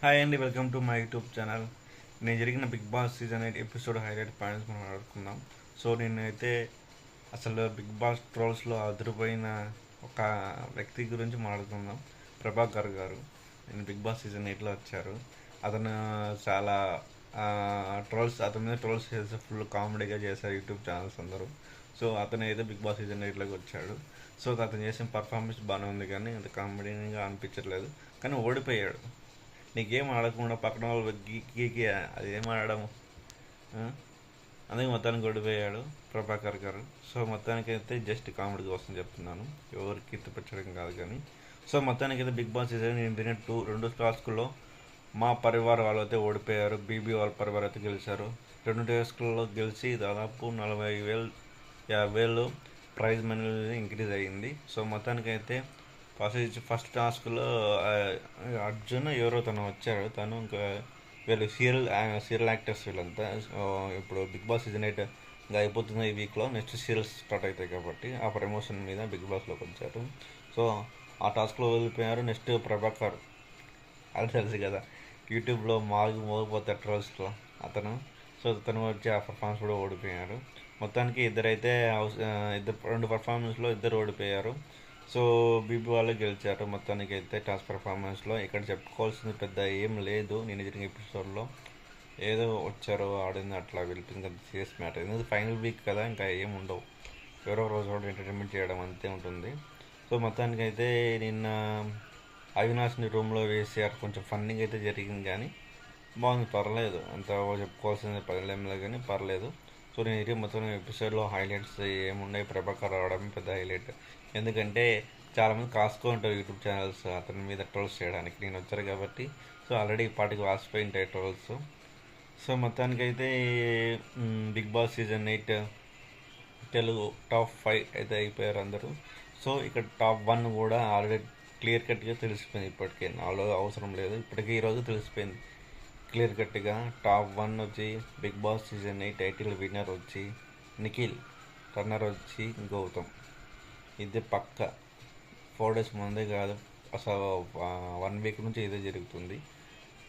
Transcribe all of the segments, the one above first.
Hi అండి, welcome to my YouTube channel. నేను జరిగిన Bigg boss season 8 episode highlight points మనం ఆడుకుందాం. సో నేనైతే అసలు బిగ్ బాస్ ట్రోల్స్లో అదిరిపోయిన ఒక వ్యక్తి గురించి మాట్లాడుకుందాం. ప్రభాకర్ గారు నేను బిగ్ బాస్ సీజన్ 8లో వచ్చారు. అతను చాలా అతని మీద ట్రోల్స్ చేస్తే ఫుల్ కామెడీగా చేశారు యూట్యూబ్ ఛానల్స్ అందరూ. సో అతను అయితే బిగ్ బాస్ సీజన్ 8లోకి వచ్చాడు. సో అతను చేసిన పర్ఫార్మెన్స్ బాగానే ఉంది, కానీ అంత కామెడీగా అనిపించట్లేదు. కానీ ఓడిపోయాడు. నీకేం ఆడకుండా పక్కన వాళ్ళు గీకి అది ఏం ఆడము. అందుకే మొత్తానికి ఓడిపోయాడు ప్రభాకర్ గారు. సో మొత్తానికి అయితే జస్ట్ కామెడీ కోసం చెప్తున్నాను, ఎవరికి కీర్తిపెట్టడం కాదు. కానీ సో మొత్తానికి అయితే బిగ్ బాస్ సీజన్ నేను తినే రెండు టాస్కుల్లో మా పరివార్ వాళ్ళు అయితే ఓడిపోయారు. బీబీ వాళ్ళ పరివార్ అయితే గెలిచారు. 2 టాస్కుల్లో గెలిచి దాదాపు 40,000 ప్రైజ్ మనీ ఇంక్రీజ్ అయ్యింది. సో మొత్తానికి అయితే ఫస్ట్ టాస్క్లో అర్జున్ ఎవరో తను వచ్చాడు. తను ఇంకా వీళ్ళు సీరియల్ యాక్టర్స్ వీళ్ళంతా. ఇప్పుడు బిగ్ బాస్ సీజన్ 8 ఇంకా అయిపోతుంది ఈ వీక్లో. నెక్స్ట్ సీరియల్స్ స్టార్ట్ అవుతాయి కాబట్టి ఆ ప్రమోషన్ మీద బిగ్ బాస్లోకి వచ్చారు. సో ఆ టాస్క్లో వదిలిపోయారు. నెక్స్ట్ ప్రభాకర్, అది తెలుసు కదా, యూట్యూబ్లో మోగిపోతారు ట్రోల్స్లో అతను. సో తను వచ్చి ఆ పర్ఫార్మెన్స్ కూడా ఓడిపోయారు. మొత్తానికి ఇద్దరైతే 2 పర్ఫార్మెన్స్లో ఇద్దరు ఓడిపోయారు. సో బీబీ వాళ్ళు గెలిచారు. మొత్తానికి అయితే టాస్క్ పర్ఫార్మెన్స్లో ఇక్కడ చెప్పుకోవాల్సింది పెద్ద ఏం లేదు. నేను జరిగిన ఎపిసోడ్లో ఏదో వచ్చారో ఆడింది అట్లా వెళ్తుంది, సీరియస్ మ్యాటర్. ఎందుకంటే ఫైనల్ వీక్ కదా, ఇంకా ఏం ఉండవు. ఎవరో రోజు కూడా ఎంటర్టైన్మెంట్ చేయడం అంతే ఉంటుంది. సో మొత్తానికి అయితే నిన్న అవినాష్ని రూమ్లో వేసారు. కొంచెం ఫన్నింగ్ అయితే జరిగింది, కానీ బాగుంది, పర్లేదు. అంత చెప్పుకోవాల్సింది పర్లేదు కానీ పర్లేదు. సో నేను ఇది మొత్తం ఎపిసోడ్లో హైలైట్స్ ఏమున్నాయి, ప్రభాకర్ రావడం పెద్ద హైలైట్. ఎందుకంటే చాలామంది కాసుకుంటారు యూట్యూబ్ ఛానల్స్ అతని మీద ట్రోల్స్ చేయడానికి. నేను వచ్చారు కాబట్టి సో ఆల్రెడీ పాటికి వాసిపోయి ఉంటాయి ట్రోల్స్. సో మొత్తానికైతే Bigg boss season 8 Telugu top 5 అయితే అయిపోయారు అందరూ. సో ఇక్కడ టాప్ 1 కూడా ఆల్రెడీ క్లియర్ కట్గా తెలిసిపోయింది. ఇప్పటికే నాలో అవసరం లేదు, ఇప్పటికీ ఈరోజు తెలిసిపోయింది క్లియర్ కట్గా. టాప్ 1 వచ్చి Bigg boss season 8 title winner వచ్చి నిఖిల్, రన్నర్ వచ్చి గౌతమ్. ఇది పక్క 4 days ముందే కాదు, అసలు 1 week నుంచి ఇదే జరుగుతుంది.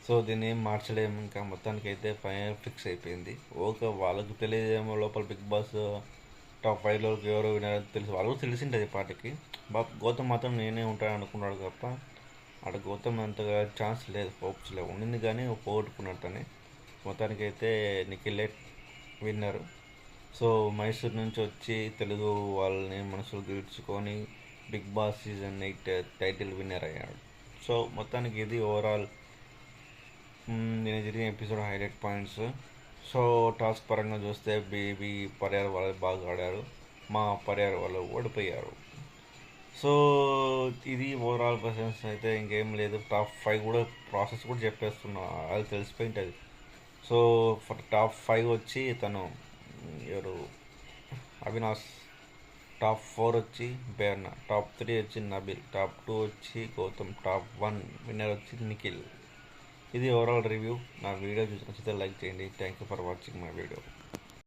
సో దీన్ని ఏం మార్చలేము. ఇంకా మొత్తానికి అయితే ఫైనల్ ఫిక్స్ అయిపోయింది. ఓకే, వాళ్ళకి తెలియదేమో లోపల బిగ్ బాస్ టాప్ 5లోకి ఎవరో వినారో తెలుసు, వాళ్ళకు తెలిసింటుంది పాటికి. గౌతమ్ మాత్రం నేనే ఉంటాను అనుకున్నాడు తప్ప అక్కడ గౌతమ్ అంతగా ఛాన్స్ లేదు, హోప్స్ లేవు. ఉండింది కానీ పోగొట్టుకున్నట్టనే. మొత్తానికి అయితే నిఖిలే విన్నరు. సో మైసూర్ నుంచి వచ్చి తెలుగు వాళ్ళని మనసులు గెలుచుకొని big boss season 8 title winner అయ్యాడు. సో మొత్తానికి ఇది ఓవరాల్ నేను జరిగిన episode highlight points. So task పరంగా చూస్తే బీబీ పరియార్ వాళ్ళు బాగా ఆడారు, మా పరియార్ వాళ్ళు ఓడిపోయారు. సో ఇది ఓవరాల్ పర్సన్స్ అయితే ఇంకేం లేదు. టాప్ 5 కూడా ప్రాసెస్ కూడా చెప్పేస్తున్నా, అది తెలిసిపోయి ఉంటుంది. సో టాప్ 5 వచ్చి తను ఎవరు, అవినాష్. టాప్ 4 వచ్చి బేర్నా. టాప్ 3 వచ్చి నబిల్. టాప్ 2 వచ్చి గౌతమ్. టాప్ 1 విన్నర్ వచ్చి నిఖిల్. ఇది ఓవరాల్ రివ్యూ. నా వీడియో చూసి నచ్చితే లైక్ చేయండి. Thank you for watching my video.